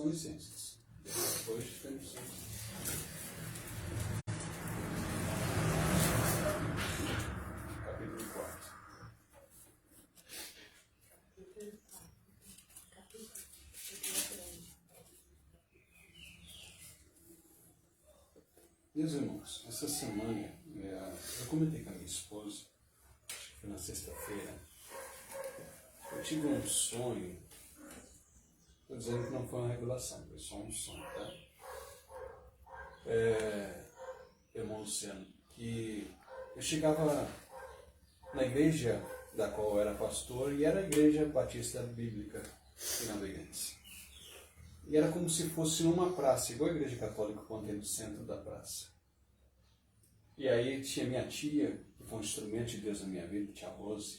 com licença. Depois temos... Capítulo 4. Meus irmãos, essa semana, eu comentei com a minha esposa, acho que foi na sexta-feira, eu tive um sonho, estou dizendo que não foi uma revelação, foi só um sonho, tá? Irmão Luciano, que eu chegava na igreja da qual eu era pastor, e era a Igreja Batista Bíblica em Navegantes. E era como se fosse numa praça, igual a Igreja Católica, quando tem no centro da praça. E aí tinha minha tia, que foi um instrumento de Deus na minha vida, tia Rose,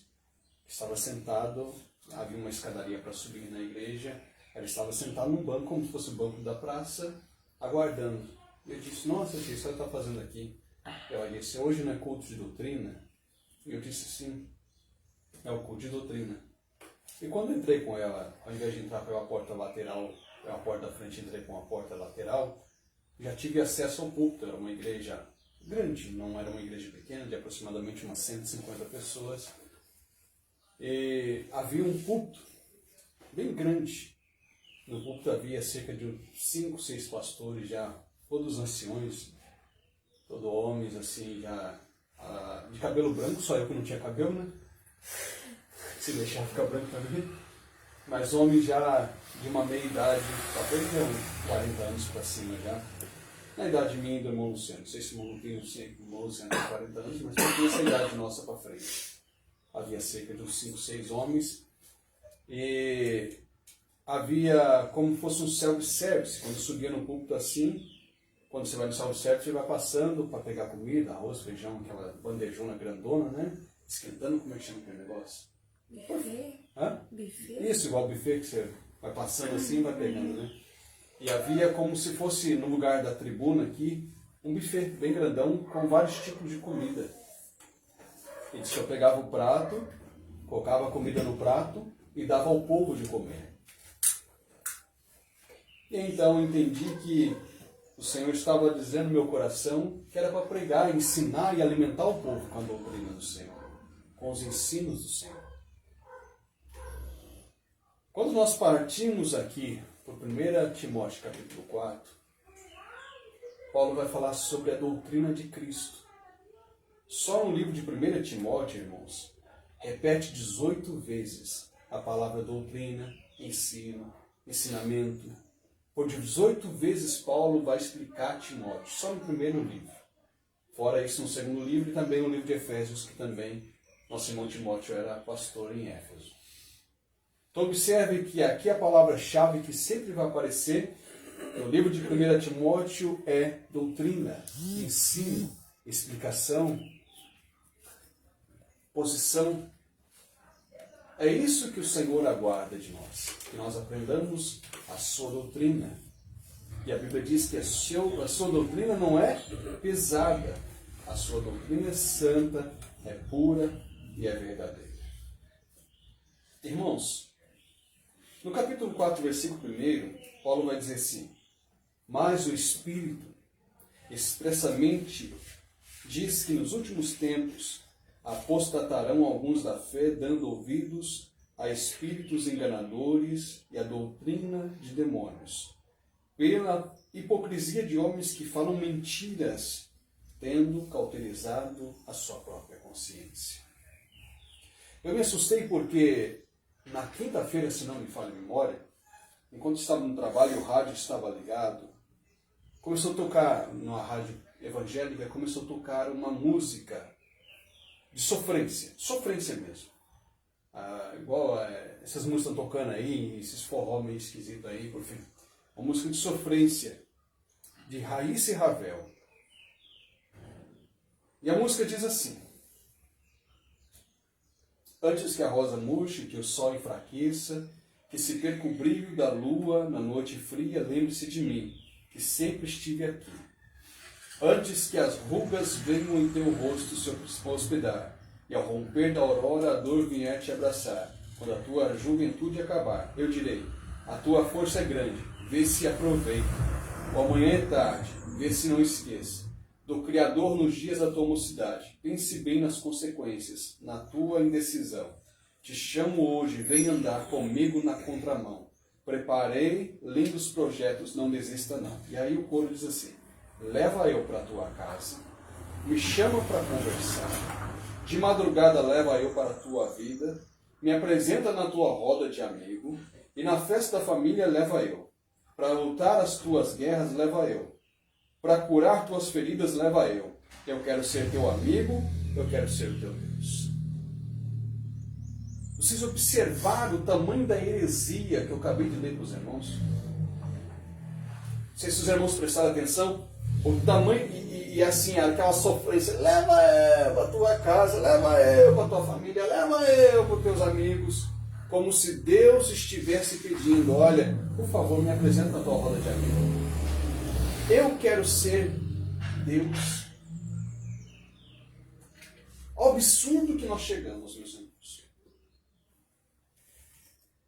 que estava sentado, havia uma escadaria para subir na igreja, ela estava sentada num banco, como se fosse o banco da praça, aguardando. E eu disse, nossa tia, o que você está fazendo aqui? Ela disse, hoje não é culto de doutrina? E eu disse, sim, é o culto de doutrina. E quando eu entrei com ela, ao invés de entrar pela porta lateral, pela porta da frente, entrei com a porta lateral, já tive acesso ao púlpito. Era uma igreja grande, não era uma igreja pequena, de aproximadamente umas 150 pessoas. E havia um púlpito bem grande. No púlpito havia cerca de 5, 6 pastores já, todos anciões, todos homens assim, já de cabelo branco, só eu que não tinha cabelo, né? Se deixar ficar branco também. Mas homens já de uma meia idade, talvez de uns 40 anos para cima já. Na idade minha e do irmão Luciano. Não sei se o irmão Luciano tem 40 anos, mas tem essa idade nossa para frente. Havia cerca de uns 5, 6 homens. E havia como fosse um self-service. Quando subia no púlpito assim, quando você vai no self-service, você vai passando para pegar comida, arroz, feijão, aquela bandejona grandona, né? Esquentando, como é que chama aquele negócio? Buffet. Hã? Buffet. Isso, igual buffet que você vai passando assim e vai pegando, né? E havia como se fosse, no lugar da tribuna aqui, um buffet bem grandão com vários tipos de comida. E disse que eu pegava o prato, colocava a comida no prato e dava ao povo de comer. E então eu entendi que o Senhor estava dizendo no meu coração que era para pregar, ensinar e alimentar o povo com a doutrina do Senhor, com os ensinos do Senhor. Quando nós partimos aqui para 1 Timóteo capítulo 4, Paulo vai falar sobre a doutrina de Cristo. Só no livro de 1 Timóteo, irmãos, repete 18 vezes a palavra doutrina, ensino, ensinamento. Por 18 vezes Paulo vai explicar Timóteo, só no primeiro livro. Fora isso, no segundo livro e também no livro de Efésios, que também nosso irmão Timóteo era pastor em Éfeso. Então observe que aqui a palavra-chave que sempre vai aparecer no livro de 1 Timóteo é doutrina, ensino, explicação, posição. É isso que o Senhor aguarda de nós, que nós aprendamos a sua doutrina. E a Bíblia diz que a sua doutrina não é pesada, a sua doutrina é santa, é pura e é verdadeira. Irmãos, no capítulo 4, versículo 1, Paulo vai dizer assim: mas o Espírito expressamente diz que nos últimos tempos apostatarão alguns da fé, dando ouvidos a espíritos enganadores e a doutrina de demônios, pela hipocrisia de homens que falam mentiras, tendo cauterizado a sua própria consciência. Eu me assustei porque na quinta-feira, se não me falha a memória, enquanto estava no trabalho e o rádio estava ligado, começou a tocar, numa rádio evangélica, começou a tocar uma música de sofrência mesmo. Igual essas músicas estão tocando aí, esses forró meio esquisitos aí, por fim. Uma música de sofrência, de Raíssa e Ravel. E a música diz assim: antes que a rosa murche, que o sol enfraqueça, que se perca o brilho da lua na noite fria, lembre-se de mim, que sempre estive aqui. Antes que as rugas venham em teu rosto se hospedar, e ao romper da aurora a dor vier te abraçar, quando a tua juventude acabar, eu direi: a tua força é grande, vê se aproveita. O amanhã é tarde, vê se não esqueça. Do Criador nos dias da tua mocidade. Pense bem nas consequências, na tua indecisão. Te chamo hoje, vem andar comigo na contramão. Preparei lindos projetos, não desista não. E aí o coro diz assim: leva eu para a tua casa, me chama para conversar. De madrugada leva eu para a tua vida, me apresenta na tua roda de amigo, e na festa da família leva eu. Para lutar as tuas guerras leva eu. Para curar tuas feridas leva eu. Eu quero ser teu amigo, eu quero ser o teu Deus. Vocês observaram o tamanho da heresia que eu acabei de ler para os irmãos? Não sei se os irmãos prestaram atenção. O tamanho, e assim, aquela sofrência. Leva eu para a tua casa, leva eu para a tua família, leva eu para os teus amigos. Como se Deus estivesse pedindo: olha, por favor, me apresenta na tua roda de amigos. Eu quero ser Deus. Ao absurdo que nós chegamos, meus irmãos.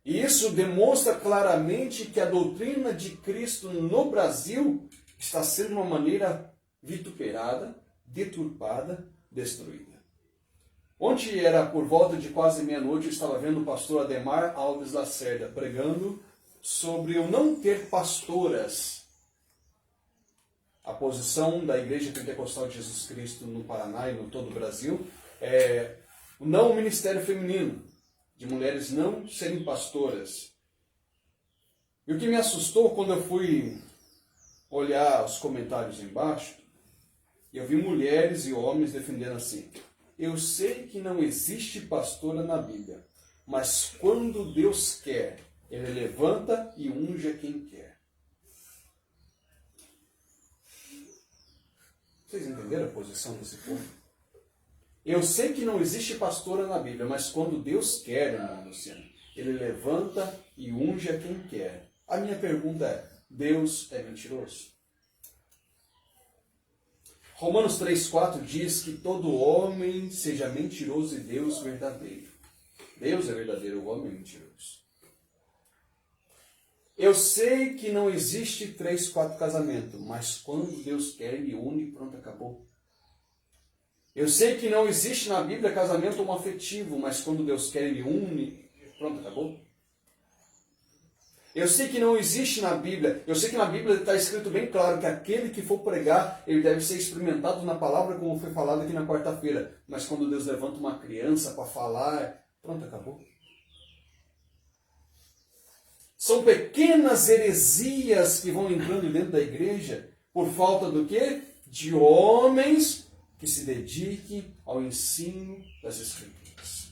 E isso demonstra claramente que a doutrina de Cristo no Brasil está sendo de uma maneira vituperada, deturpada, destruída. Ontem era por volta de quase meia-noite, eu estava vendo o pastor Ademar Alves Lacerda pregando sobre o não ter pastoras. A posição da Igreja Pentecostal de Jesus Cristo no Paraná e no todo o Brasil é o não ministério feminino, de mulheres não serem pastoras. E o que me assustou quando eu fui olhar os comentários embaixo, eu vi mulheres e homens defendendo assim: eu sei que não existe pastora na Bíblia, mas quando Deus quer, Ele levanta e unge a quem quer. Vocês entenderam a posição desse povo? Eu sei que não existe pastora na Bíblia, mas quando Deus quer, irmão Luciano, Ele levanta e unge a quem quer. A minha pergunta é: Deus é mentiroso? Romanos 3,4 diz que todo homem seja mentiroso e Deus verdadeiro. Deus é verdadeiro, o homem é mentiroso. Eu sei que não existe 3, 4 casamentos, mas quando Deus quer, Ele une e pronto, acabou. Eu sei que não existe na Bíblia casamento homoafetivo, mas quando Deus quer, Ele une, pronto, acabou. Eu sei que não existe na Bíblia, eu sei que na Bíblia está escrito bem claro que aquele que for pregar, ele deve ser experimentado na palavra, como foi falado aqui na quarta-feira. Mas quando Deus levanta uma criança para falar, pronto, acabou. São pequenas heresias que vão entrando dentro da igreja por falta do quê? De homens que se dediquem ao ensino das Escrituras.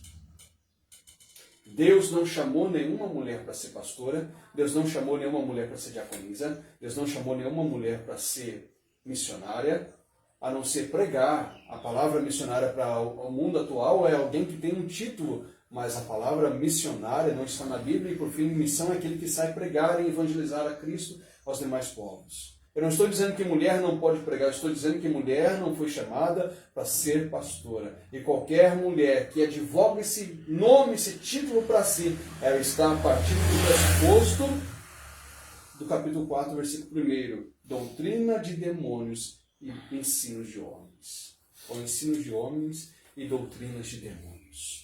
Deus não chamou nenhuma mulher para ser pastora, Deus não chamou nenhuma mulher para ser diaconisa, Deus não chamou nenhuma mulher para ser missionária, a não ser pregar. A palavra missionária para o mundo atual é alguém que tem um título, mas a palavra missionária não está na Bíblia, e por fim, missão é aquele que sai pregar e evangelizar a Cristo aos demais povos. Eu não estou dizendo que mulher não pode pregar, eu estou dizendo que mulher não foi chamada para ser pastora. E qualquer mulher que advoga esse nome, esse título para si, ela está a partir do pressuposto do capítulo 4, versículo 1. Doutrina de demônios e ensinos de homens. Ou ensinos de homens e doutrinas de demônios.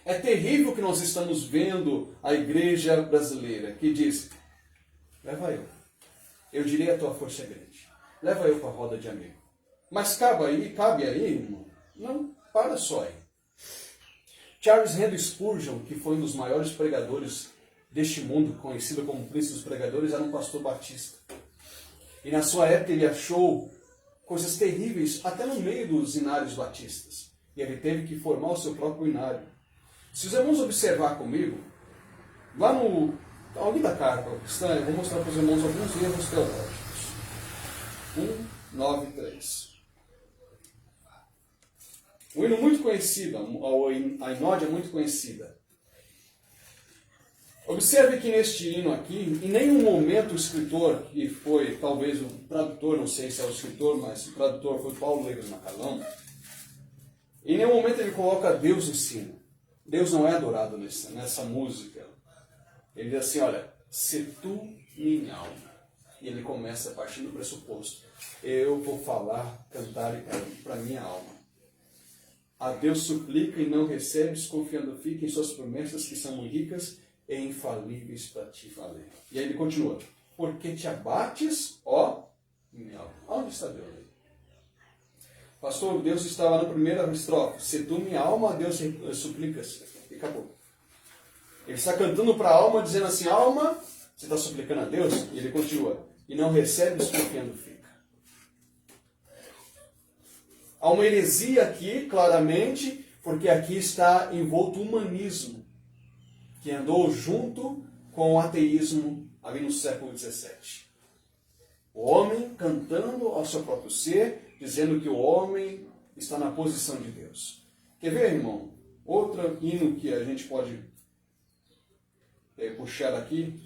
É terrível que nós estamos vendo a igreja brasileira que diz: leva eu. Eu diria a tua força é grande. Leva eu para a roda de amigo. Mas cabe aí, irmão? Não, para só aí. Charles Haddon Spurgeon, que foi um dos maiores pregadores deste mundo, conhecido como príncipe dos pregadores, era um pastor batista. E na sua época ele achou coisas terríveis até no meio dos inários batistas. E ele teve que formar o seu próprio inário. Se os irmãos observar comigo, lá no ali da carta cristã, eu vou mostrar para os irmãos alguns erros teológicos. 1:9:3. Um hino muito conhecido, a inódia é muito conhecida. Observe que neste hino aqui, em nenhum momento o escritor, e foi talvez o tradutor, não sei se é o escritor, mas o tradutor foi Paulo Leves Macalão, em nenhum momento ele coloca Deus em cima. Deus não é adorado nessa música. Ele diz assim: olha, se tu minha alma. E ele começa a partir do pressuposto. Eu vou falar, cantar para minha alma. A Deus suplica e não recebes, confiando fica em suas promessas que são muito ricas e infalíveis para te valer. E aí ele continua. Porque te abates, ó minha alma. Onde está Deus aí? Pastor, Deus está lá na primeira estrofe. Se tu minha alma, a Deus suplicas. E acabou. Ele está cantando para a alma, dizendo assim, alma, você está suplicando a Deus? E ele continua. E não recebes, confiando fica. Há uma heresia aqui, claramente, porque aqui está envolto o humanismo, que andou junto com o ateísmo ali no século XVII. O homem cantando ao seu próprio ser, dizendo que o homem está na posição de Deus. Quer ver, irmão? Outro hino que a gente pode puxar aqui,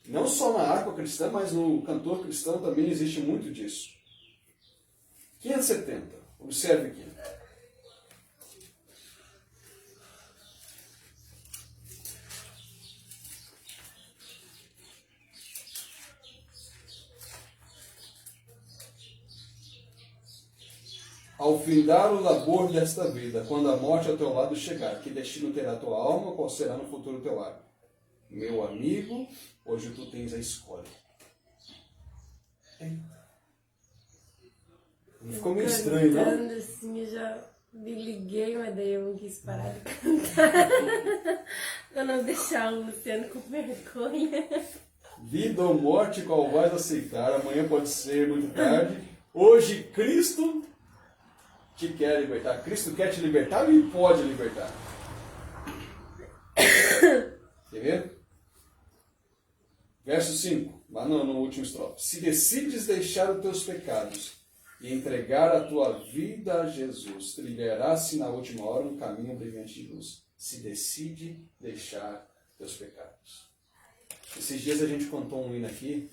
não só na harpa cristã, mas no cantor cristão também existe muito disso. 570, observe aqui. Ao findar o labor desta vida, quando a morte ao teu lado chegar, que destino terá tua alma, qual será no futuro teu lar? Meu amigo, hoje tu tens a escolha. Ficou meio estranho, não? Assim, eu já me liguei, mas daí eu não quis parar de cantar. Pra não deixar o Luciano com vergonha. Vida ou morte, qual vais aceitar? Amanhã pode ser muito tarde. Hoje Cristo te quer libertar. Cristo quer te libertar e pode libertar. Quer ver? Verso 5, lá no último estrofe. Se decides deixar os teus pecados e entregar a tua vida a Jesus, trilharás-se na última hora um caminho brilhante de luz. Se decide deixar teus pecados. Esses dias a gente cantou um hino aqui,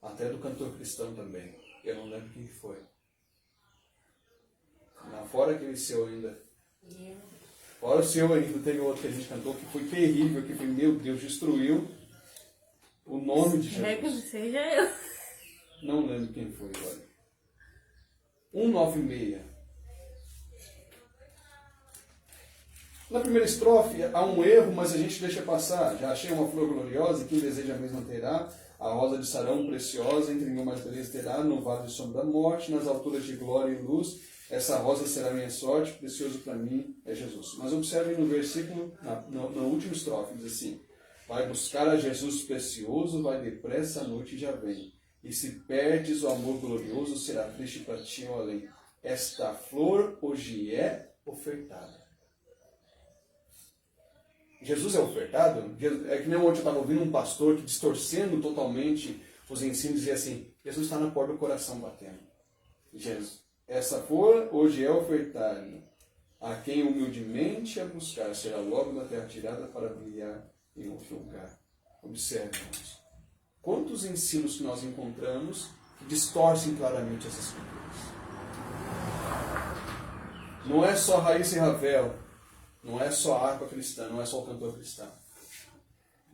até do cantor cristão também. Eu não lembro quem foi. Fora aquele seu ainda. Fora o seu ainda, teve outro que a gente cantou que foi terrível, que foi, meu Deus, destruiu o nome de Jesus. É que não seja eu. Não lembro quem foi, olha. 196. Na primeira estrofe há um erro, mas a gente deixa passar. Já achei uma flor gloriosa, e quem deseja a mesma terá. A rosa de Sarão preciosa, entre mil mais beleza terá, no vale de sombra da morte, nas alturas de glória e luz. Essa rosa será minha sorte, precioso para mim é Jesus. Mas observem no versículo, na última estrofe, diz assim: vai buscar a Jesus precioso, vai depressa, a noite já vem. E se perdes o amor glorioso, será triste para ti ou além. Esta flor hoje é ofertada. Jesus é ofertado? É que nem ontem eu estava ouvindo um pastor que, distorcendo totalmente os ensinos, dizia assim: Jesus está na porta do coração batendo. Jesus, essa flor hoje é ofertada. A quem humildemente a buscar, será logo da terra tirada para brilhar em outro lugar. Observe, irmãos. Quantos ensinos que nós encontramos que distorcem claramente essas escrituras? Não é só Raíssa e Ravel, não é só a harpa cristã, não é só o cantor cristão.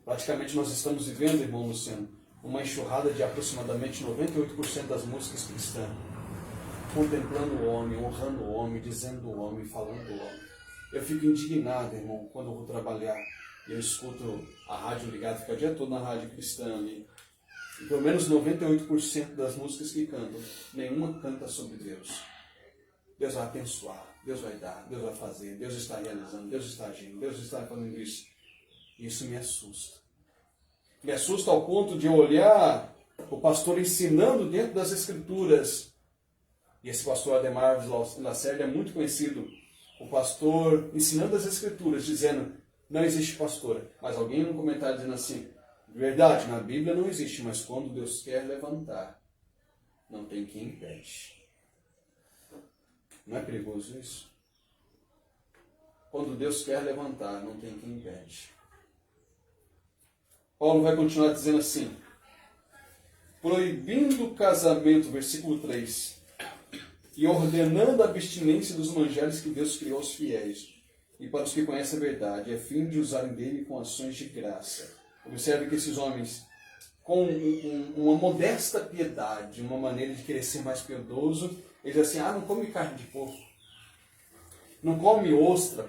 Praticamente nós estamos vivendo, irmão Luciano, uma enxurrada de aproximadamente 98% das músicas cristãs, contemplando o homem, honrando o homem, dizendo o homem, falando do homem. Eu fico indignado, irmão, quando eu vou trabalhar e eu escuto a rádio ligada, fica o dia todo na rádio cristã ali. E pelo menos 98% das músicas que cantam, nenhuma canta sobre Deus. Deus vai abençoar, Deus vai dar, Deus vai fazer, Deus está realizando, Deus está agindo, Deus está fazendo isso. Isso me assusta. Me assusta ao ponto de eu olhar o pastor ensinando dentro das Escrituras. E esse pastor Ademar Lacerda é muito conhecido. O pastor ensinando as Escrituras, dizendo: não existe pastora. Mas alguém no comentário dizendo assim: verdade, na Bíblia não existe, mas quando Deus quer levantar, não tem quem impede. Não é perigoso isso? Quando Deus quer levantar, não tem quem impede. Paulo vai continuar dizendo assim: proibindo o casamento, versículo 3, e ordenando a abstinência dos manjares que Deus criou aos fiéis, e para os que conhecem a verdade, a fim de usarem dele com ações de graça, Observe que esses homens, com uma modesta piedade, uma maneira de querer ser mais piedoso, eles dizem assim, não come carne de porco, não come ostra,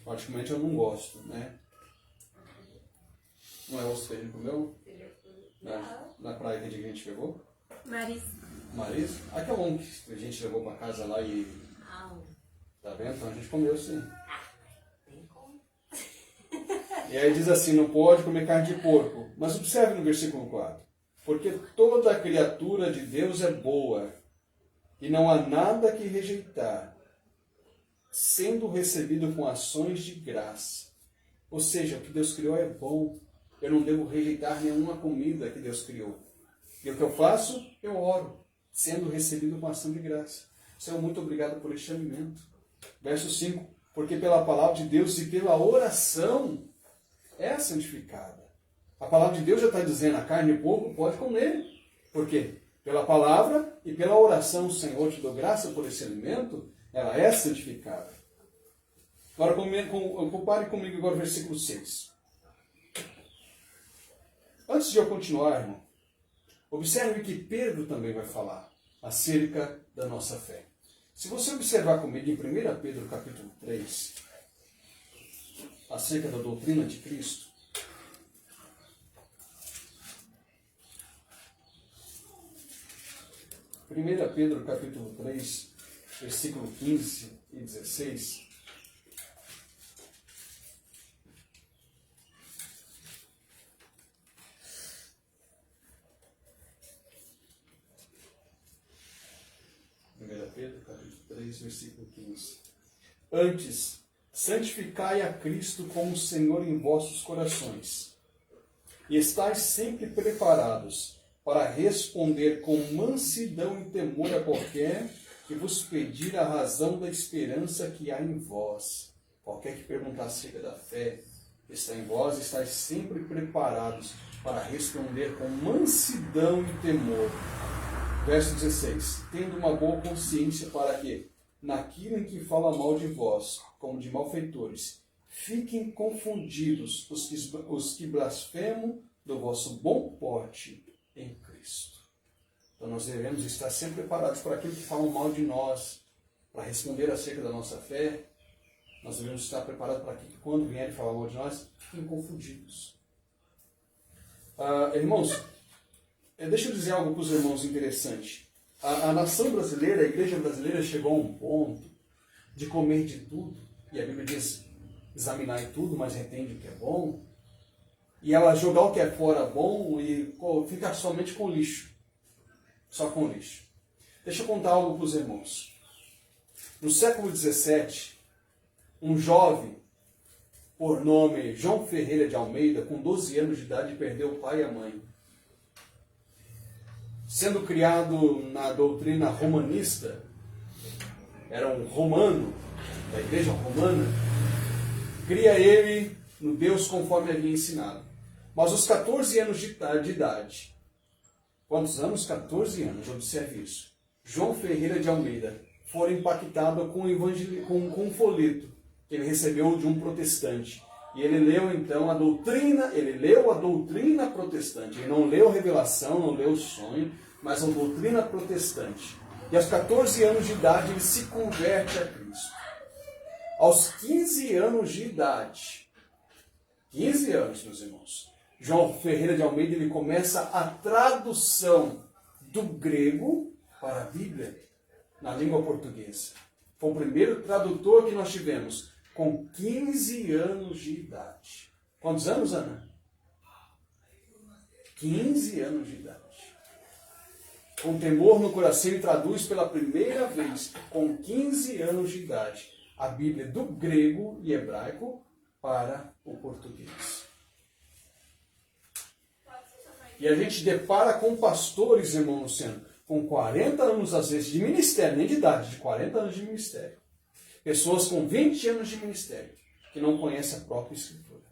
particularmente eu não gosto, né? Não é ostra que a gente comeu? Na praia que a gente pegou? Marisco? Aquele um que a gente levou para casa lá e... Tá vendo? Então a gente comeu sim. E aí diz assim, não pode comer carne de porco. Mas observe no versículo 4. Porque toda criatura de Deus é boa, e não há nada que rejeitar, sendo recebido com ações de graça. Ou seja, o que Deus criou é bom. Eu não devo rejeitar nenhuma comida que Deus criou. E o que eu faço? Eu oro, sendo recebido com ação de graça. Senhor, muito obrigado por este alimento. Verso 5. Porque pela palavra de Deus e pela oração é santificada. A palavra de Deus já está dizendo, a carne e porco pode comer. Por quê? Pela palavra e pela oração, Senhor, te dou graça por esse alimento, ela é santificada. Agora, compare comigo agora o versículo 6. Antes de eu continuar, irmão, observe que Pedro também vai falar acerca da nossa fé. Se você observar comigo em 1 Pedro capítulo 3, acerca da doutrina de Cristo, Pedro capítulo 3, versículo 15 e 16. Pedro capítulo 3, versículo 15. Antes, santificai a Cristo como Senhor em vossos corações, e estais sempre preparados para responder com mansidão e temor a qualquer que vos pedir a razão da esperança que há em vós. Qualquer que perguntar acerca da fé que está em vós, estáis sempre preparados para responder com mansidão e temor. Verso 16. Tendo uma boa consciência para que, naquilo em que fala mal de vós, como de malfeitores, fiquem confundidos os que blasfemam do vosso bom porte em Cristo. Então nós devemos estar sempre preparados para aquilo que falam mal de nós, para responder acerca da nossa fé. Nós devemos estar preparados para que quando vierem falar mal de nós, fiquem confundidos. Irmãos, deixa eu dizer algo para os irmãos interessante. A nação brasileira, a igreja brasileira chegou a um ponto de comer de tudo, e a Bíblia diz, examinar tudo, mas retende o que é bom, e ela jogar o que é fora bom e ficar somente com lixo. Só com lixo. Deixa eu contar algo para os irmãos. No século XVII, um jovem, por nome João Ferreira de Almeida, com 12 anos de idade, perdeu o pai e a mãe. Sendo criado na doutrina romanista, era um romano, da igreja romana, cria ele no Deus conforme havia ensinado. Mas aos 14 anos de idade, quantos anos? 14 anos, observe isso. João Ferreira de Almeida foi impactado com um folheto que ele recebeu de um protestante. E ele leu então a doutrina, protestante. Ele não leu a revelação, não leu o sonho, mas a doutrina protestante. E aos 14 anos de idade ele se converte a Cristo. Aos 15 anos de idade, 15 anos, meus irmãos, João Ferreira de Almeida ele começa a tradução do grego para a Bíblia na língua portuguesa. Foi o primeiro tradutor que nós tivemos com 15 anos de idade. Quantos anos, Ana? 15 anos de idade. Com temor no coração, ele traduz pela primeira vez, com 15 anos de idade, a Bíblia do grego e hebraico para o português. E a gente depara com pastores, irmão Luciano, com 40 anos, às vezes, de ministério, nem de idade, de 40 anos de ministério. Pessoas com 20 anos de ministério, que não conhecem a própria Escritura.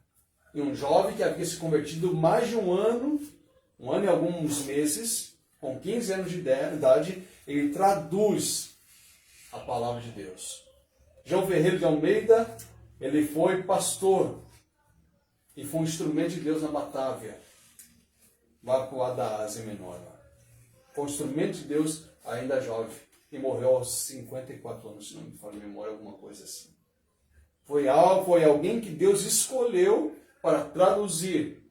E um jovem que havia se convertido mais de um ano e alguns meses, com 15 anos de idade, ele traduz a palavra de Deus. João Ferreira de Almeida, ele foi pastor. e foi um instrumento de Deus na Batávia, lá para o da Ásia Menor. Foi um instrumento de Deus ainda jovem e morreu aos 54 anos, se não me falha a memória, alguma coisa assim. Foi alguém que Deus escolheu para traduzir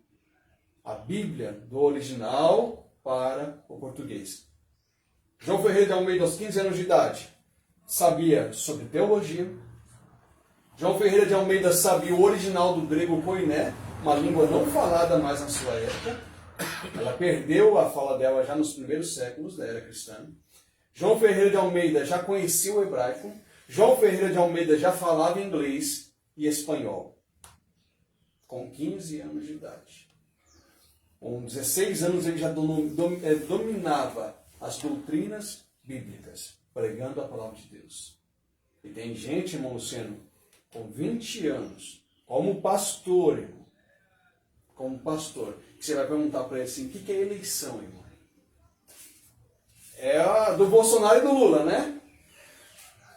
a Bíblia do original para o português. João Ferreira de Almeida, aos 15 anos de idade, sabia sobre teologia. João Ferreira de Almeida sabia o original do grego koiné, uma língua não falada mais na sua época. Ela perdeu a fala dela já nos primeiros séculos da era cristã. João Ferreira de Almeida já conhecia o hebraico. João Ferreira de Almeida já falava inglês e espanhol, com 15 anos de idade. Com 16 anos ele já dominava as doutrinas bíblicas, pregando a palavra de Deus. E tem gente, irmão Luciano, com 20 anos, como pastor, irmão, que você vai perguntar para ele assim, o que é eleição, irmão? É a do Bolsonaro e do Lula, né?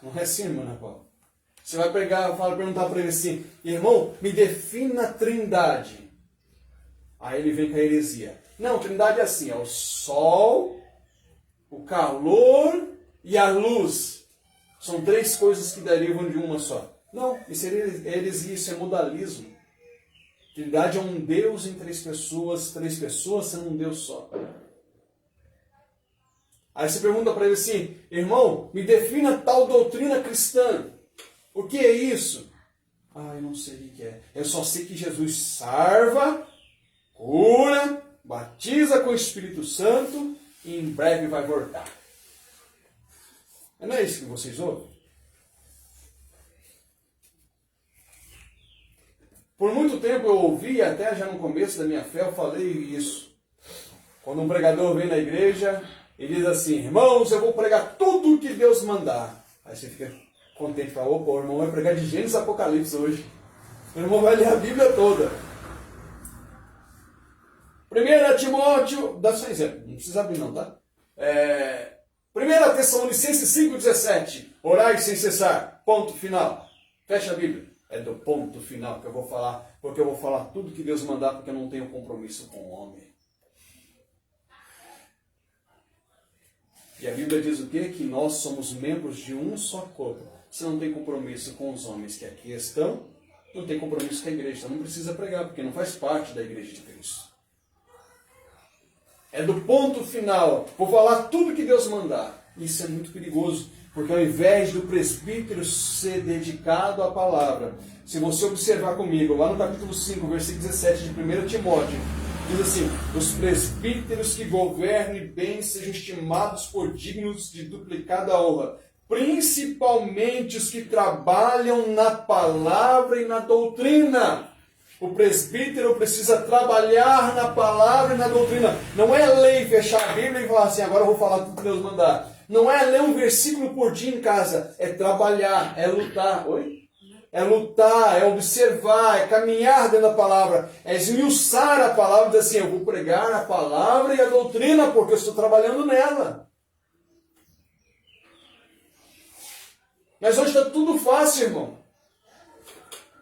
Não é assim, irmão, Paulo? Você vai perguntar para ele assim, irmão, me defina a trindade. Aí ele vem com a heresia. Não, trindade é assim, é o sol, o calor e a luz. São três coisas que derivam de uma só. Não, isso é heresia, isso é modalismo. Trindade é um Deus em três pessoas sendo um Deus só. Aí você pergunta para ele assim, irmão, me defina tal doutrina cristã. O que é isso? Ah, eu não sei o que é. Eu só sei que Jesus salva, cura, batiza com o Espírito Santo e em breve vai voltar. Não é isso que vocês ouvem? Por muito tempo eu ouvi, até já no começo da minha fé, eu falei isso. Quando um pregador vem na igreja e diz assim, irmãos, eu vou pregar tudo o que Deus mandar. Aí você fica contente, fala, opa, o irmão vai pregar de Gênesis e Apocalipse hoje. O irmão vai ler a Bíblia toda. 1 Timóteo, dá só um exemplo, não precisa abrir não, tá? 1 Tessalonicenses 5,17, orai sem cessar, ponto final. Fecha a Bíblia. É do ponto final que eu vou falar, porque eu vou falar tudo que Deus mandar, porque eu não tenho compromisso com o homem. E a Bíblia diz o quê? Que nós somos membros de um só corpo. Você não tem compromisso com os homens que aqui estão, não tem compromisso com a igreja. Então não precisa pregar, porque não faz parte da igreja de Cristo. É do ponto final. Vou falar tudo que Deus mandar. Isso é muito perigoso, porque ao invés do presbítero ser dedicado à palavra, se você observar comigo, lá no capítulo 5, versículo 17 de 1 Timóteo, diz assim, os presbíteros que governem bem sejam estimados por dignos de duplicada honra, principalmente os que trabalham na palavra e na doutrina. O presbítero precisa trabalhar na palavra e na doutrina. Não é ler e fechar a Bíblia e falar assim, agora eu vou falar tudo que Deus mandar. Não é ler um versículo por dia em casa. É trabalhar, é lutar. Oi? É lutar, é observar, é caminhar dentro da palavra. É esmiuçar a palavra e dizer assim, eu vou pregar a palavra e a doutrina porque eu estou trabalhando nela. Mas hoje está tudo fácil, irmão.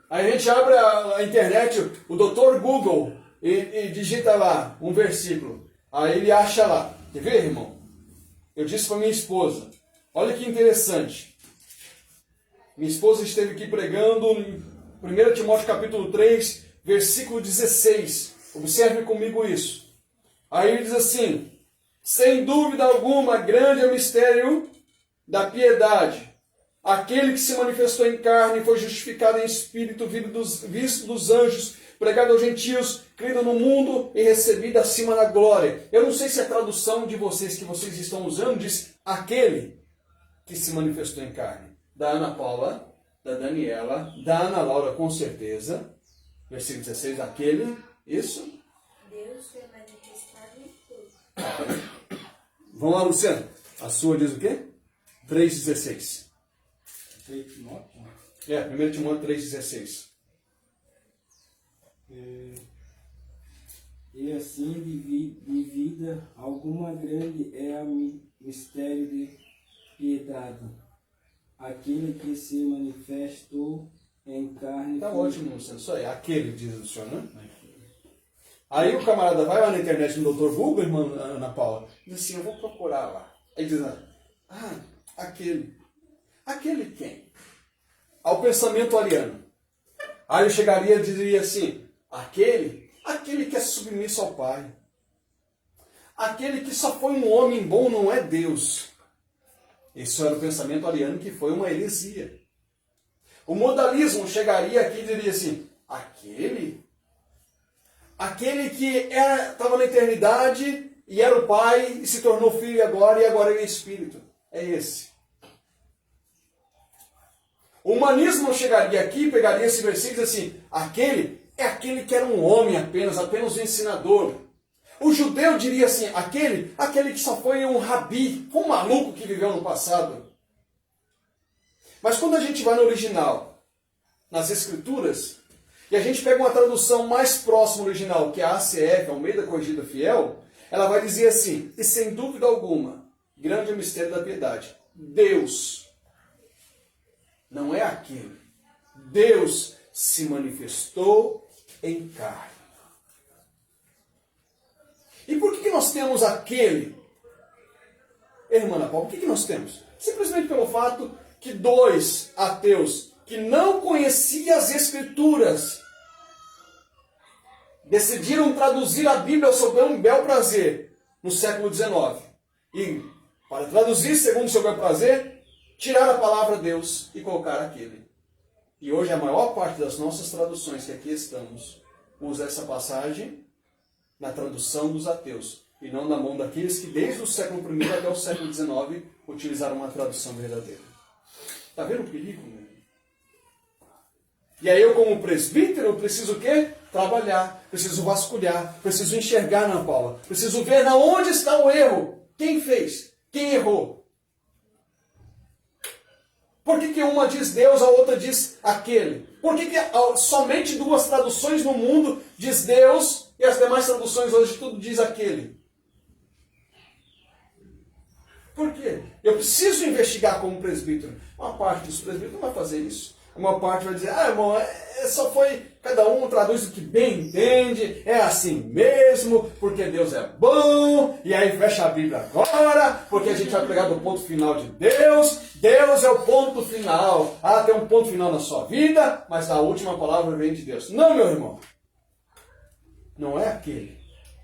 Aí a gente abre a internet, o Dr. Google, e digita lá um versículo. Aí ele acha lá. Quer ver, irmão? Eu disse para minha esposa, olha que interessante. Minha esposa esteve aqui pregando em 1 Timóteo capítulo 3, versículo 16. Observe comigo isso. Aí ele diz assim, sem dúvida alguma, grande é o mistério da piedade. Aquele que se manifestou em carne, foi justificado em espírito, visto dos anjos, pregado aos gentios, crido no mundo e recebido acima da glória. Eu não sei se a tradução de vocês que vocês estão usando diz aquele que se manifestou em carne. Da Ana Paula, da Daniela, da Ana Laura com certeza. Versículo 16, aquele, isso? Deus foi manifestado em tudo. Vamos lá, Luciano. A sua diz o quê? 3,16. 1 Timóteo 3,16. E assim de vida alguma grande é o mistério de piedade. Aquele que se manifestou em carne. Tá ótimo, Luciano. Isso aí, aquele, diz o senhor, né? Aí o camarada vai lá na internet no Dr. Google, irmã Ana Paula, diz assim, eu vou procurar lá. Aí diz, aquele. Aquele quem? Ao pensamento ariano. Aí eu chegaria e diria assim, aquele que é submisso ao Pai. Aquele que só foi um homem bom não é Deus. Isso era o pensamento ariano, que foi uma heresia. O modalismo chegaria aqui e diria assim, aquele que estava na eternidade e era o Pai e se tornou filho e agora ele é Espírito. É esse. O humanismo chegaria aqui e pegaria esse versículo e diz assim, aquele que era um homem apenas um ensinador. O judeu diria assim, aquele que só foi um rabi, um maluco que viveu no passado. Mas quando a gente vai no original, nas Escrituras, e a gente pega uma tradução mais próxima ao original, que é a ACF, Almeida Corrigida Fiel, ela vai dizer assim, e sem dúvida alguma, grande é o mistério da piedade. Deus não é aquele. Deus se manifestou em carne. E por que nós temos aquele? Irmã Ana Paula, por que nós temos? Simplesmente pelo fato que dois ateus que não conheciam as Escrituras decidiram traduzir a Bíblia ao seu bel prazer no século XIX. E, para traduzir segundo o seu bel prazer, tirar a palavra Deus e colocar aquele. E hoje a maior parte das nossas traduções que aqui estamos usa essa passagem na tradução dos ateus, e não na mão daqueles que desde o século I até o século XIX utilizaram uma tradução verdadeira. Está vendo o perigo? Né? E aí eu, como presbítero, preciso o quê? Trabalhar, preciso vasculhar, preciso enxergar na Paula, preciso ver na onde está o erro. Quem fez? Quem errou? Por que uma diz Deus, a outra diz aquele? Por que somente duas traduções no mundo diz Deus e as demais traduções hoje tudo diz aquele? Por quê? Eu preciso investigar como presbítero. Uma parte dos presbíteros não vai fazer isso. Uma parte vai dizer, irmão, só foi, cada um traduz o que bem entende, é assim mesmo, porque Deus é bom, e aí fecha a Bíblia agora, porque a gente vai pregar do ponto final de Deus, Deus é o ponto final. Tem um ponto final na sua vida, mas a última palavra vem de Deus. Não, meu irmão, não é aquele.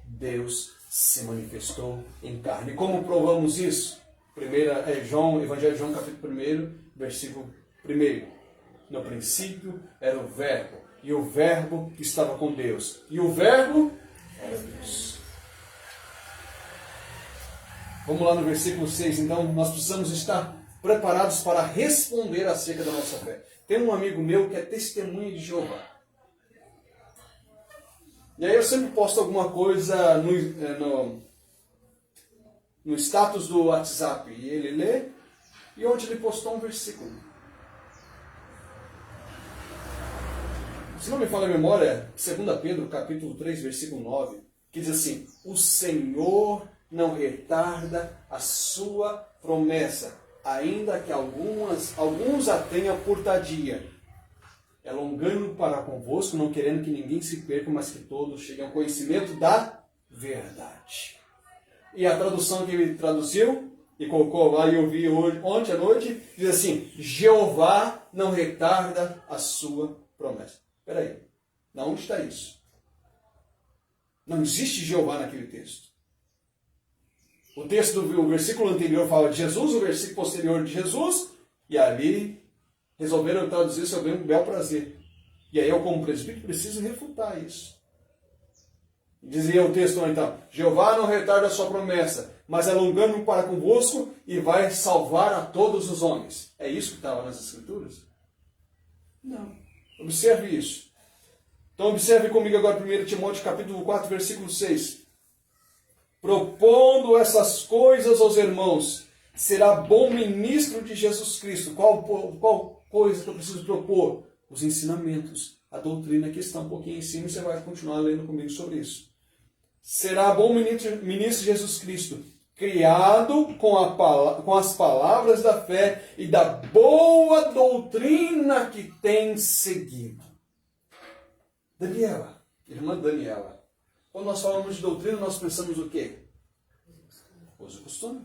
Deus se manifestou em carne. Como provamos isso? Evangelho de João, capítulo 1, versículo 1. No princípio era o Verbo, e o Verbo estava com Deus, e o Verbo era Deus. Vamos lá no versículo 6, então, nós precisamos estar preparados para responder acerca da nossa fé. Tem um amigo meu que é testemunha de Jeová. E aí eu sempre posto alguma coisa no status do WhatsApp, e ele lê, e ontem ele postou um versículo. Se não me falha a memória, 2 Pedro, capítulo 3, versículo 9, que diz assim, o Senhor não retarda a sua promessa, ainda que alguns a tenham por tardia. É longânimo para convosco, não querendo que ninguém se perca, mas que todos cheguem ao conhecimento da verdade. E a tradução que ele traduziu, e colocou lá, e eu vi ontem à noite, diz assim, Jeová não retarda a sua promessa. Espera aí, de onde está isso? Não existe Jeová naquele texto. O texto o versículo anterior fala de Jesus, o versículo posterior de Jesus, e ali resolveram traduzir seu bel prazer. E aí eu, como presbítero, preciso refutar isso. Dizia o texto então, Jeová não retarda a sua promessa, mas é longânimo para convosco e vai salvar a todos os homens. É isso que estava nas Escrituras? Não. Observe isso. Então observe comigo agora 1 Timóteo capítulo 4, versículo 6. Propondo essas coisas aos irmãos, será bom ministro de Jesus Cristo. Qual coisa que eu preciso propor? Os ensinamentos, a doutrina que está um pouquinho em cima, e você vai continuar lendo comigo sobre isso. Será bom ministro de Jesus Cristo, criado com as palavras da fé e da boa doutrina que tem seguido. Daniela, irmã Daniela, quando nós falamos de doutrina, nós pensamos o quê? Uso e costume.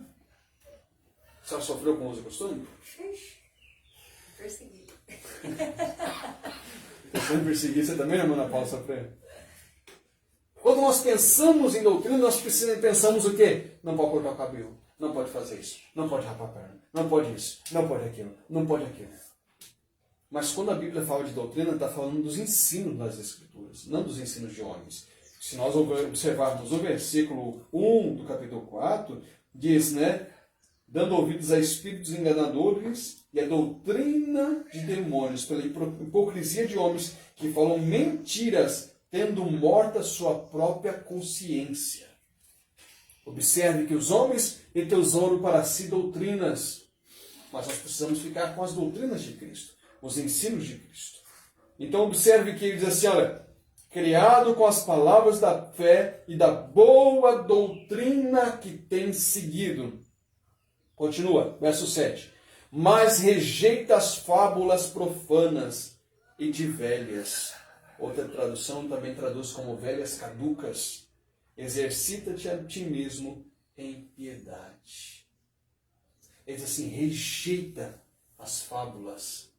Você já sofreu com uso e costume? Perseguido. Você me perseguir, você também, irmã Ana Paula, sofreu? Quando nós pensamos em doutrina, nós pensamos o quê? Não pode cortar o cabelo, não pode fazer isso, não pode rapar a perna, não pode isso, não pode aquilo, não pode aquilo. Mas quando a Bíblia fala de doutrina, está falando dos ensinos das Escrituras, não dos ensinos de homens. Se nós observarmos o versículo 1 do capítulo 4, diz, né? Dando ouvidos a espíritos enganadores e a doutrina de demônios, pela hipocrisia de homens que falam mentiras, tendo morta sua própria consciência. Observe que os homens entesouram para si doutrinas, mas nós precisamos ficar com as doutrinas de Cristo, os ensinos de Cristo. Então observe que ele diz assim, olha, criado com as palavras da fé e da boa doutrina que tem seguido. Continua, verso 7. Mas rejeita as fábulas profanas e de velhas. Outra tradução também traduz como velhas caducas. Exercita-te a ti mesmo em piedade. Ele diz assim, rejeita as fábulas.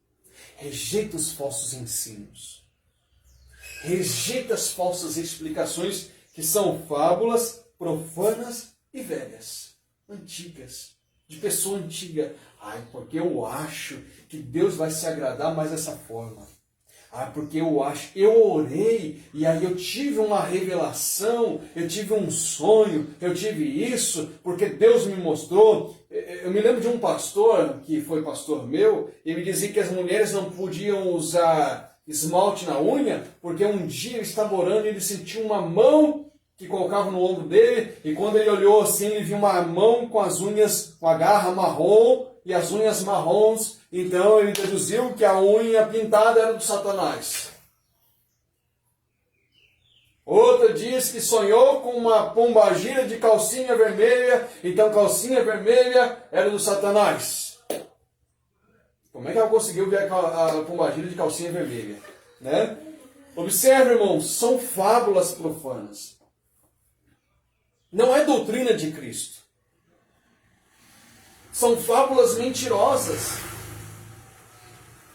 Rejeita os falsos ensinos. Rejeita as falsas explicações que são fábulas profanas e velhas, antigas, de pessoa antiga. Ai, porque eu acho que Deus vai se agradar mais dessa forma. Ah, porque eu orei e aí eu tive uma revelação, eu tive um sonho, eu tive isso, porque Deus me mostrou. Eu me lembro de um pastor, que foi pastor meu, e me dizia que as mulheres não podiam usar esmalte na unha, porque um dia ele estava orando e ele sentiu uma mão que colocava no ombro dele, e quando ele olhou assim, ele viu uma mão com as unhas, com a garra marrom, e as unhas marrons, então ele deduziu que a unha pintada era do Satanás. Outra diz que sonhou com uma pombagira de calcinha vermelha, então calcinha vermelha era do Satanás. Como é que ela conseguiu ver a pombagira de calcinha vermelha? Né? Observe, irmãos, são fábulas profanas. Não é doutrina de Cristo. São fábulas mentirosas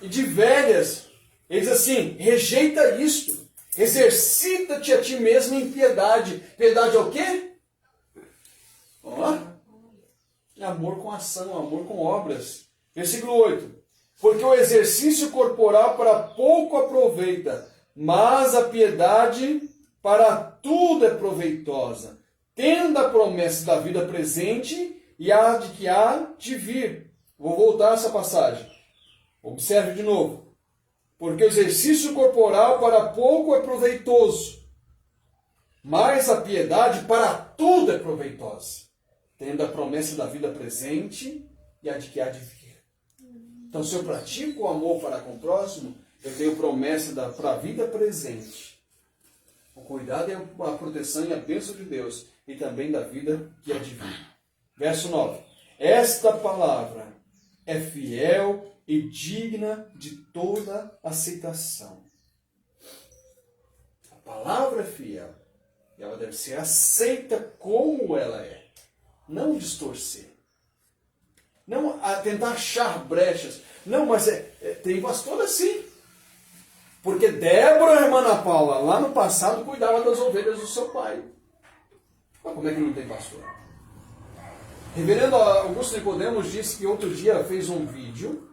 e de velhas. Ele diz assim, rejeita isto. Exercita-te a ti mesmo em piedade. Piedade é o quê? Ó, amor com ação, amor com obras. Versículo 8. Porque o exercício corporal para pouco aproveita, mas a piedade para tudo é proveitosa, tendo a promessa da vida presente e a de que há de vir. Vou voltar a essa passagem. Observe de novo. Porque o exercício corporal para pouco é proveitoso, mas a piedade para tudo é proveitosa, tendo a promessa da vida presente e a de que há de vir. Então, se eu pratico o amor para com o próximo, eu tenho promessa para a vida presente. O cuidado e a proteção e a bênção de Deus, e também da vida que há de vir. Verso 9. Esta palavra é fiel e digna de toda aceitação. A palavra é fiel. E ela deve ser aceita como ela é. Não distorcer. Não tentar achar brechas. Não, mas tem pastor assim. Porque Débora, irmã Ana Paula, lá no passado cuidava das ovelhas do seu pai. Mas como é que não tem pastor? Reverendo Augusto Nicodemos disse que outro dia fez um vídeo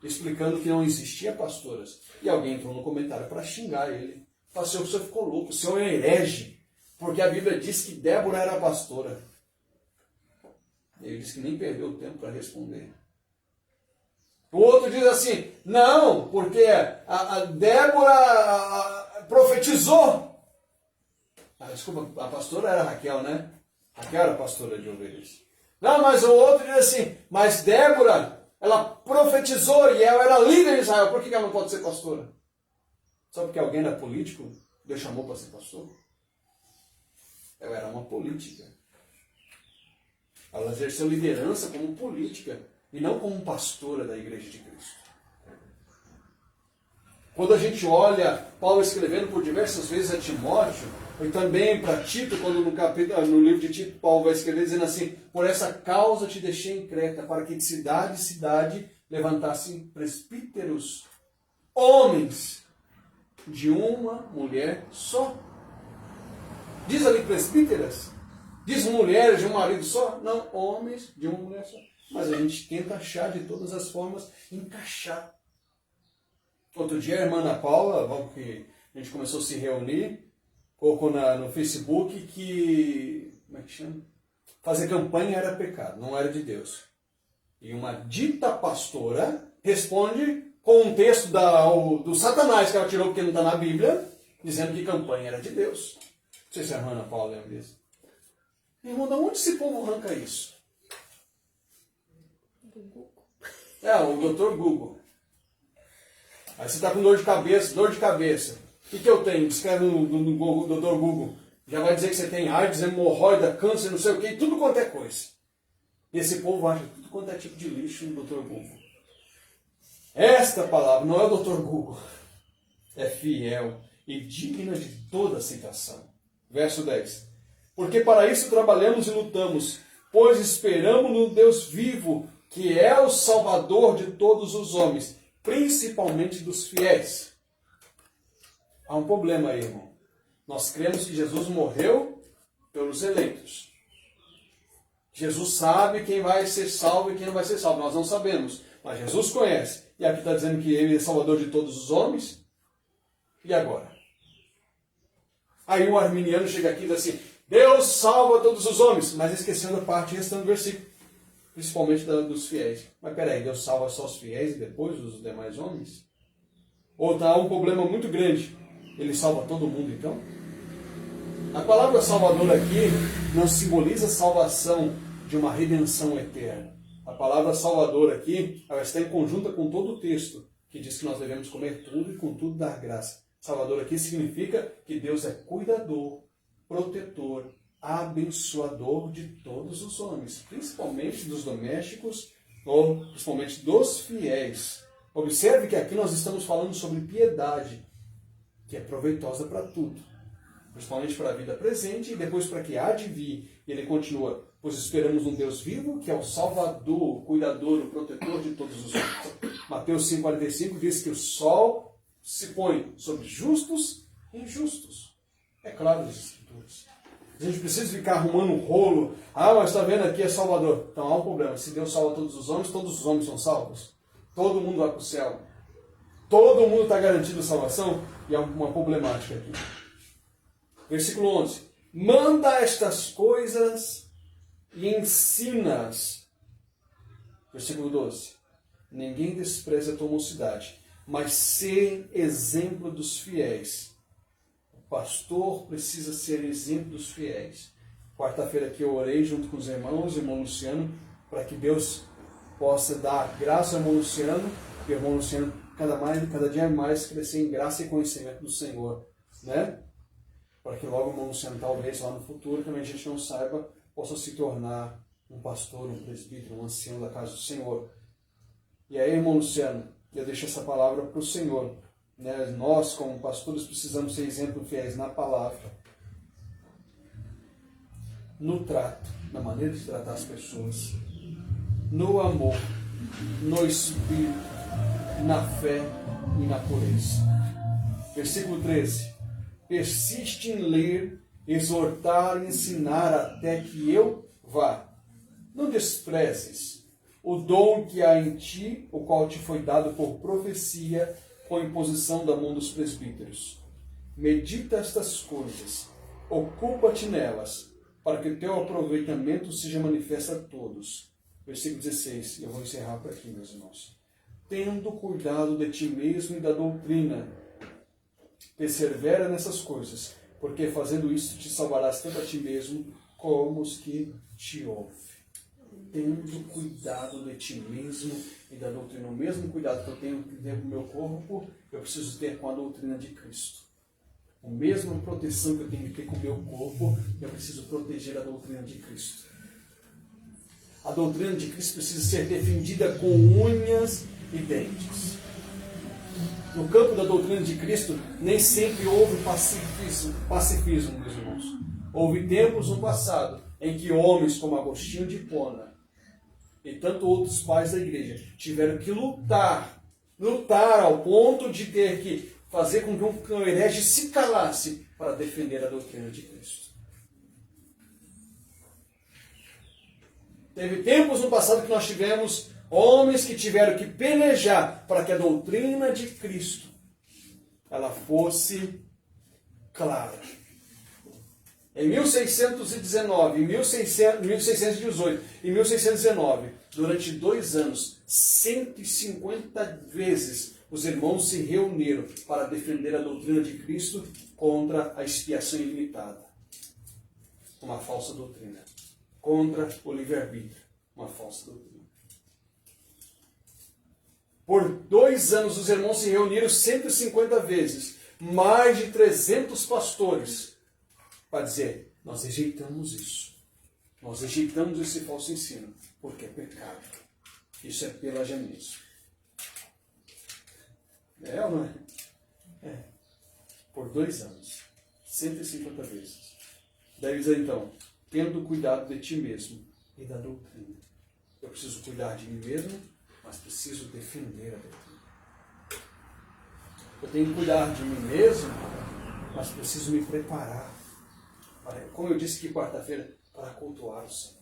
explicando que não existia pastoras. E alguém entrou no comentário para xingar ele. Falou assim, o senhor ficou louco, o senhor é herege, porque a Bíblia diz que Débora era pastora. Ele disse que nem perdeu o tempo para responder. O outro diz assim, não, porque a Débora profetizou. Desculpa, a pastora era Raquel, né? Raquel era pastora de ovelhas. Não, mas o outro diz assim, mas Débora, ela profetizou e ela era líder em Israel. Por que ela não pode ser pastora? Só porque alguém era político, Deus chamou para ser pastor? Ela era uma política. Ela exerceu liderança como política e não como pastora da Igreja de Cristo. Quando a gente olha Paulo escrevendo por diversas vezes a Timóteo, e também para Tito, quando no livro de Tito, Paulo vai escrever dizendo assim: por essa causa te deixei em Creta, para que de cidade em cidade levantassem presbíteros, homens de uma mulher só. Diz ali presbíteras? Diz mulheres de um marido só? Não, homens de uma mulher só. Mas a gente tenta achar de todas as formas, encaixar. Outro dia a irmã Ana Paula, logo que a gente começou a se reunir, colocou no Facebook que, como é que chama? Fazer campanha era pecado, não era de Deus. E uma dita pastora responde com um texto do Satanás que ela tirou porque não está na Bíblia, dizendo que campanha era de Deus. Não sei se a irmã Ana Paula lembra disso. Irmão, de onde esse povo arranca isso? Do Google. O Dr. Google. Aí você está com dor de cabeça. O que eu tenho? Escreve no Dr. Google. Já vai dizer que você tem AIDS, hemorroida, câncer, não sei o que, tudo quanto é coisa. E esse povo acha tudo quanto é tipo de lixo no Dr. Google. Esta palavra não é o Dr. Google. É fiel e digna de toda aceitação. Verso 10. Porque para isso trabalhamos e lutamos, pois esperamos no Deus vivo, que é o Salvador de todos os homens, principalmente dos fiéis. Há um problema aí, irmão. Nós cremos que Jesus morreu pelos eleitos. Jesus sabe quem vai ser salvo e quem não vai ser salvo. Nós não sabemos, mas Jesus conhece. E aqui está dizendo que ele é Salvador de todos os homens. E agora? Aí o arminiano chega aqui e diz assim: Deus salva todos os homens, mas esquecendo a parte restante do versículo, principalmente dos fiéis. Mas peraí, Deus salva só os fiéis e depois os demais homens? Ou está um problema muito grande, ele salva todo mundo então? A palavra salvador aqui não simboliza salvação de uma redenção eterna. A palavra salvador aqui, ela está em conjunta com todo o texto, que diz que nós devemos comer tudo e com tudo dar graça. Salvador aqui significa que Deus é cuidador, protetor, abençoador de todos os homens, principalmente dos domésticos, ou principalmente dos fiéis. Observe que aqui nós estamos falando sobre piedade, que é proveitosa para tudo, principalmente para a vida presente e depois para que há de vir. E ele continua: pois esperamos um Deus vivo, que é o Salvador, o cuidador, o protetor de todos os homens. Mateus 5,45 diz que o sol se põe sobre justos e injustos. É claro nas Escrituras. A gente precisa ficar arrumando um rolo. Mas está vendo aqui é Salvador. Então há um problema. Se Deus salva todos os homens são salvos. Todo mundo vai para o céu. Todo mundo está garantido salvação. E há uma problemática aqui. Versículo 11. Manda estas coisas e ensina-as. Versículo 12. Ninguém despreze a tua mocidade, mas sê exemplo dos fiéis. O pastor precisa ser exemplo dos fiéis. Quarta-feira aqui eu orei junto com os irmãos, o irmão Luciano, para que Deus possa dar graça ao irmão Luciano, e o irmão Luciano cada dia mais crescer em graça e conhecimento do Senhor, né? Para que logo o irmão Luciano, talvez lá no futuro, também a gente não saiba, possa se tornar um pastor, um presbítero, um ancião da casa do Senhor. E aí, irmão Luciano, eu deixo essa palavra para o Senhor. Né? Nós, como pastores, precisamos ser exemplo fiéis na palavra, no trato, na maneira de tratar as pessoas, no amor, no espírito, na fé e na pureza. Versículo 13. Persiste em ler, exortar e ensinar até que eu vá. Não desprezes o dom que há em ti, o qual te foi dado por profecia, com imposição da mão dos presbíteros. Medita estas coisas, ocupa-te nelas, para que o teu aproveitamento seja manifesto a todos. Versículo 16, eu vou encerrar por aqui, meus irmãos. Tendo cuidado de ti mesmo e da doutrina, persevera nessas coisas, porque fazendo isso te salvarás tanto a ti mesmo como os que te ouvem. Tendo cuidado de ti mesmo e da doutrina. O mesmo cuidado que eu tenho que ter com o meu corpo, eu preciso ter com a doutrina de Cristo. A mesma proteção que eu tenho que ter com o meu corpo, eu preciso proteger a doutrina de Cristo. A doutrina de Cristo precisa ser defendida com unhas e dentes. No campo da doutrina de Cristo, nem sempre houve pacifismo, meus irmãos. Houve tempos no passado em que homens como Agostinho de Hipona e tanto outros pais da igreja tiveram que lutar ao ponto de ter que fazer com que um herege se calasse para defender a doutrina de Cristo. Teve tempos no passado que nós tivemos homens que tiveram que pelejar para que a doutrina de Cristo ela fosse clara. Em 1619, em 1618 e 1619, durante 2 anos, 150 vezes os irmãos se reuniram para defender a doutrina de Cristo contra a expiação ilimitada, uma falsa doutrina, contra o livre-arbítrio, uma falsa doutrina. Por 2 anos os irmãos se reuniram 150 vezes, mais de 300 pastores, para dizer, nós rejeitamos isso. Nós rejeitamos esse falso ensino, porque é pecado. Isso é pelagianismo. É ou não é? É. Por 2 anos. 150 vezes. Daí diz então, tendo cuidado de ti mesmo e da doutrina. Eu preciso cuidar de mim mesmo, mas preciso defender a doutrina. Eu tenho que cuidar de mim mesmo, mas preciso me preparar. Como eu disse que quarta-feira, para cultuar o Senhor.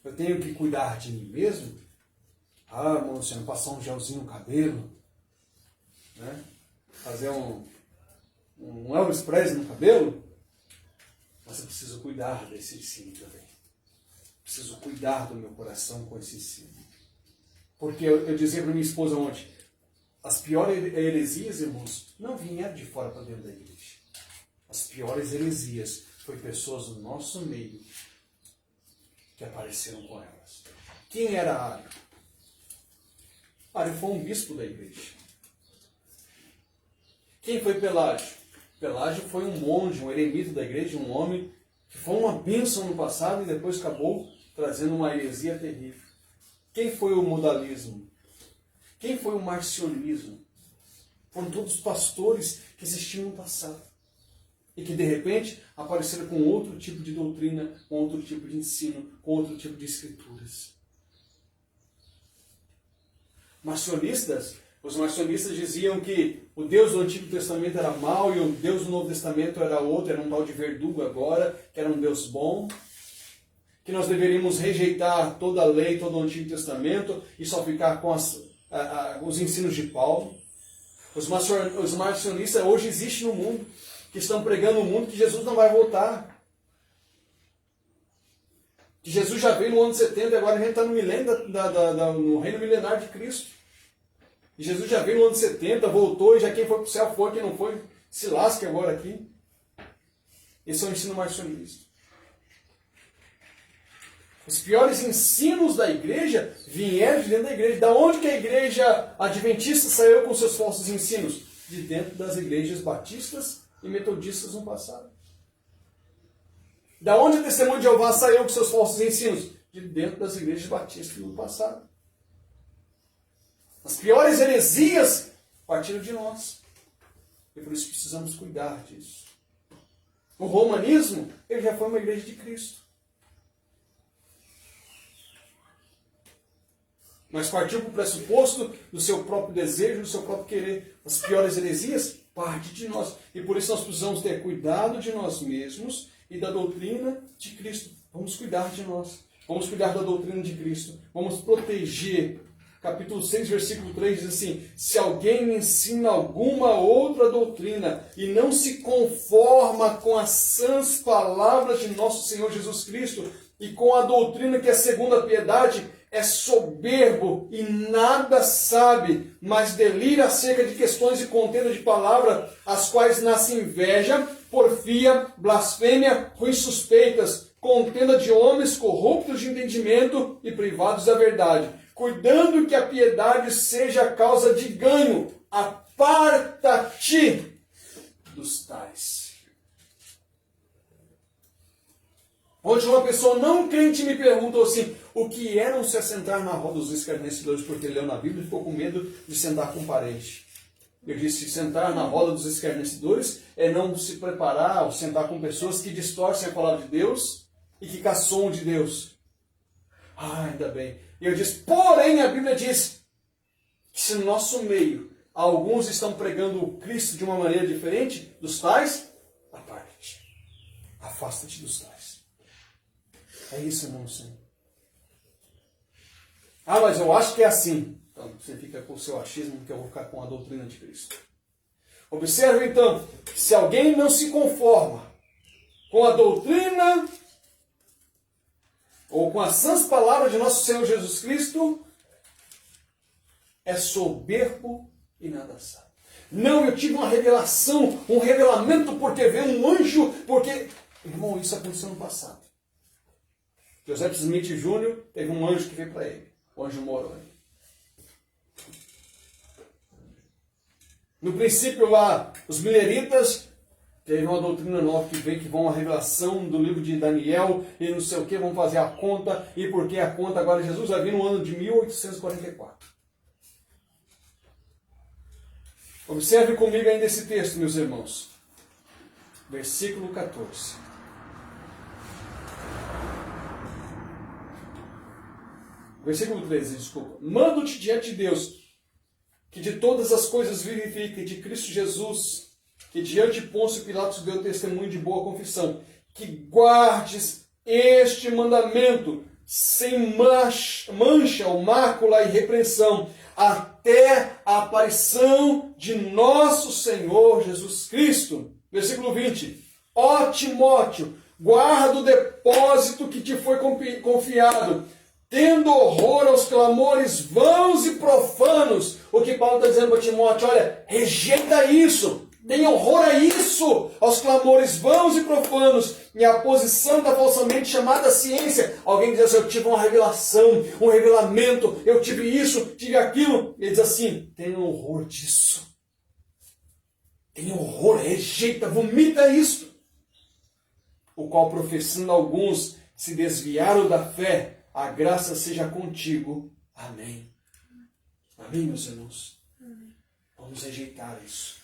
Eu tenho que cuidar de mim mesmo. Irmão Luciano, passar um gelzinho no cabelo, né? Fazer um Elvis Presley no cabelo. Mas eu preciso cuidar desse ensino também. Preciso cuidar do meu coração com esse ensino. Porque eu dizia para minha esposa ontem, as piores heresias, irmãos, não vieram de fora para dentro da igreja. As piores heresias foi pessoas do nosso meio que apareceram com elas. Quem era Ário? Ário foi um bispo da igreja. Quem foi Pelágio? Pelágio foi um monge, um eremita da igreja, um homem que foi uma bênção no passado e depois acabou trazendo uma heresia terrível. Quem foi o modalismo? Quem foi o marcionismo? Foram todos os pastores que existiam no passado. E que de repente apareceram com outro tipo de doutrina, com outro tipo de ensino, com outro tipo de escrituras. Os marcionistas diziam que o Deus do Antigo Testamento era mau e o Deus do Novo Testamento era outro, era um tal de Verdugo agora, que era um Deus bom. Que nós deveríamos rejeitar toda a lei, todo o Antigo Testamento e só ficar com os ensinos de Paulo. Os marcionistas hoje existem no mundo, que estão pregando no mundo que Jesus não vai voltar. Que Jesus já veio no ano 70 e agora a gente está no milênio no reino milenar de Cristo. E Jesus já veio no ano 70, voltou, e já quem foi para o céu foi, quem não foi, se lasca agora aqui. Esse é o ensino marcionista. Os piores ensinos da igreja vieram de dentro da igreja. Da onde que a igreja adventista saiu com seus falsos ensinos? De dentro das igrejas batistas e metodistas no passado. Da onde o testemunho de Jeová saiu com seus falsos ensinos? De dentro das igrejas batistas no passado. As piores heresias partiram de nós. E por isso precisamos cuidar disso. O romanismo, ele já foi uma igreja de Cristo. Mas partiu para o pressuposto do seu próprio desejo, do seu próprio querer. As piores heresias partem de nós. E por isso nós precisamos ter cuidado de nós mesmos e da doutrina de Cristo. Vamos cuidar de nós. Vamos cuidar da doutrina de Cristo. Vamos proteger. Capítulo 6, versículo 3 diz assim: se alguém ensina alguma outra doutrina e não se conforma com as sãs palavras de nosso Senhor Jesus Cristo e com a doutrina que é segundo a piedade, é soberbo e nada sabe, mas delira acerca de questões de contenda de palavra, as quais nasce inveja, porfia, blasfêmia, ruins suspeitas, contenda de homens corruptos de entendimento e privados da verdade, cuidando que a piedade seja causa de ganho. Aparta-te dos tais. Onde uma pessoa não crente me perguntou assim, o que é não se assentar na roda dos escarnecedores, porque leu na Bíblia e ficou com medo de sentar com um parente. Eu disse, sentar na roda dos escarnecedores é não se preparar ou sentar com pessoas que distorcem a palavra de Deus e que caçoam de Deus. Ah, ainda bem. E eu disse, porém a Bíblia diz que se no nosso meio alguns estão pregando o Cristo de uma maneira diferente dos tais, aparte-te. Afasta-te dos tais. É isso, irmão, sim. Ah, mas eu acho que é assim. Então, você fica com o seu achismo, que eu vou ficar com a doutrina de Cristo. Observe, então, que se alguém não se conforma com a doutrina ou com as sãs palavras de nosso Senhor Jesus Cristo, é soberbo e nada sabe. Não, eu tive uma revelação, um revelamento porque veio um anjo, porque... Irmão, isso aconteceu no passado. Joseph Smith Jr. teve um anjo que veio para ele. O anjo Moroni. No princípio lá, os mileritas teve uma doutrina nova que veio, que vão a revelação do livro de Daniel e não sei o que, vão fazer a conta, e porque a conta agora Jesus vai vir no ano de 1844. Observe comigo ainda esse texto, meus irmãos. Versículo 14. Versículo 13, desculpa. Mando-te diante de Deus, que de todas as coisas vivifica, e de Cristo Jesus, que diante de Pôncio Pilatos deu testemunho de boa confissão, que guardes este mandamento sem mancha ou mácula e repreensão, até a aparição de nosso Senhor Jesus Cristo. Versículo 20. Ó Timóteo, guarda o depósito que te foi confiado, tendo horror aos clamores vãos e profanos. O que Paulo está dizendo para Timóteo, olha, rejeita isso, tenha horror a isso, aos clamores vãos e profanos, e a posição da falsamente chamada ciência. Alguém diz assim, eu tive uma revelação, um revelamento, eu tive isso, tive aquilo. Ele diz assim, tenha horror disso. Tenha horror, rejeita, vomita isso. O qual professando alguns se desviaram da fé, a graça seja contigo. Amém. Amém, meus irmãos? Amém. Vamos rejeitar isso.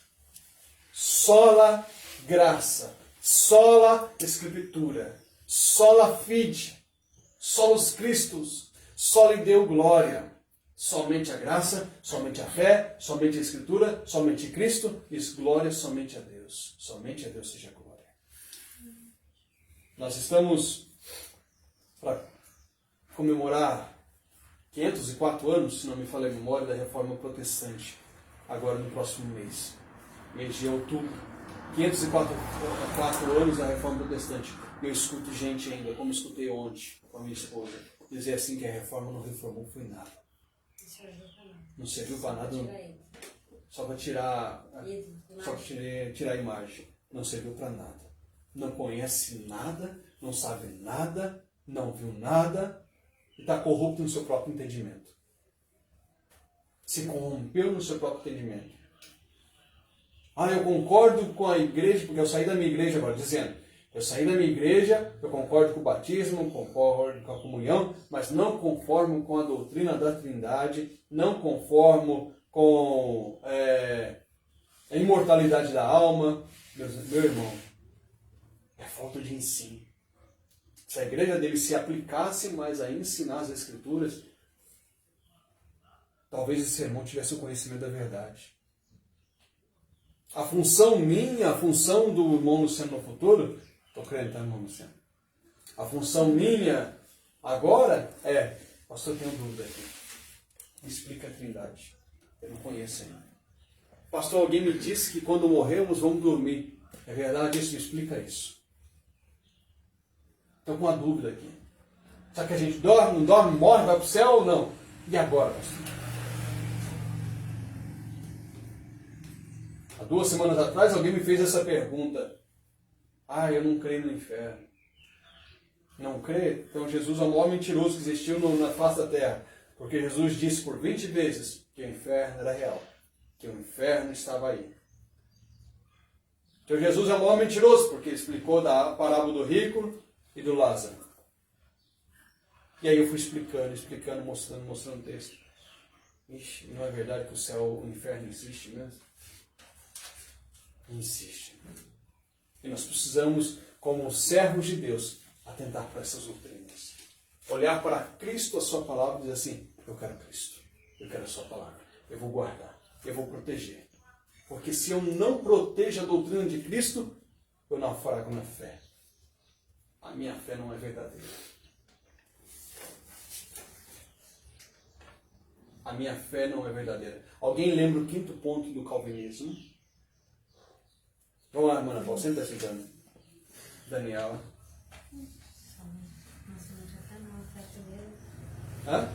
Sola graça, sola escritura, sola fide, solos Christus, soli Deo glória. Somente a graça, somente a fé, somente a escritura, somente Cristo e glória somente a Deus. Somente a Deus seja glória. Nós estamos para comemorar 504 anos, se não me falha a memória, da Reforma Protestante, agora no próximo mês de outubro. 504 anos da Reforma Protestante. Eu escuto gente ainda, como escutei ontem com a minha esposa, dizer assim que a Reforma não reformou foi nada. Não serviu para nada. Só para tirar a imagem. Não serviu para nada. Não conhece nada, não sabe nada, não viu nada, e está corrupto no seu próprio entendimento. Se corrompeu no seu próprio entendimento. Ah, eu concordo com a igreja, porque eu saí da minha igreja agora, dizendo, eu saí da minha igreja, eu concordo com o batismo, concordo com a comunhão, mas não conformo com a doutrina da Trindade, não conformo com a imortalidade da alma. Meu irmão, é falta de ensino. Se a igreja dele se aplicasse mais a ensinar as Escrituras, talvez esse irmão tivesse o conhecimento da verdade. A função minha, a função do irmão Luciano no futuro, estou crendo, tá, irmão Luciano? A função minha agora é, pastor, eu tenho dúvida aqui. Me explica a Trindade. Eu não conheço ainda. Pastor, alguém me disse que quando morrermos vamos dormir. É verdade isso? Me explica isso. Estou com uma dúvida aqui. Será que a gente dorme, não dorme, morre, vai para o céu ou não? E agora, pastor? Há 2 semanas atrás alguém me fez essa pergunta. Ah, eu não creio no inferno. Não crê? Então Jesus é o maior mentiroso que existiu na face da terra. Porque Jesus disse por 20 vezes que o inferno era real. Que o inferno estava aí. Então Jesus é o maior mentiroso, porque ele explicou da parábola do rico, e do Lázaro. E aí eu fui explicando, mostrando o texto. Ixi, não é verdade que o céu, o inferno existe mesmo? Insiste. E nós precisamos, como servos de Deus, atentar para essas doutrinas. Olhar para Cristo, a sua palavra, e dizer assim, eu quero Cristo, eu quero a sua palavra, eu vou guardar, eu vou proteger. Porque se eu não protejo a doutrina de Cristo, eu naufrago na fé. A minha fé não é verdadeira. A minha fé não é verdadeira. Alguém lembra o quinto ponto do calvinismo? Vamos lá, irmã Paula, senta assim, Daniela. Hã?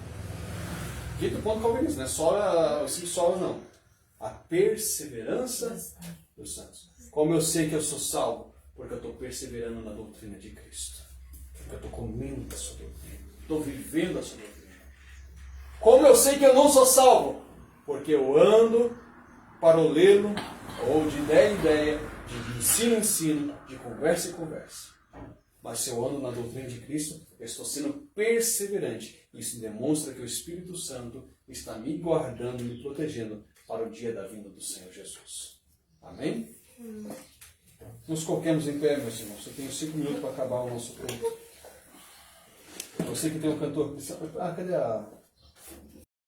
Quinto ponto do calvinismo, não é só os 5 solas, não. A perseverança dos santos. Como eu sei que eu sou salvo? Porque eu estou perseverando na doutrina de Cristo. Porque eu estou comendo a sua doutrina. Estou vivendo a sua doutrina. Como eu sei que eu não sou salvo? Porque eu ando paralelo, ou de ideia em ideia, de ensino em ensino, de conversa em conversa. Mas se eu ando na doutrina de Cristo, eu estou sendo perseverante. Isso demonstra que o Espírito Santo está me guardando e me protegendo para o dia da vinda do Senhor Jesus. Amém? Nos coloquemos em pé, meus irmãos. Eu tenho 5 minutos para acabar o nosso culto. Você que tem um cantor. Ah, cadê a...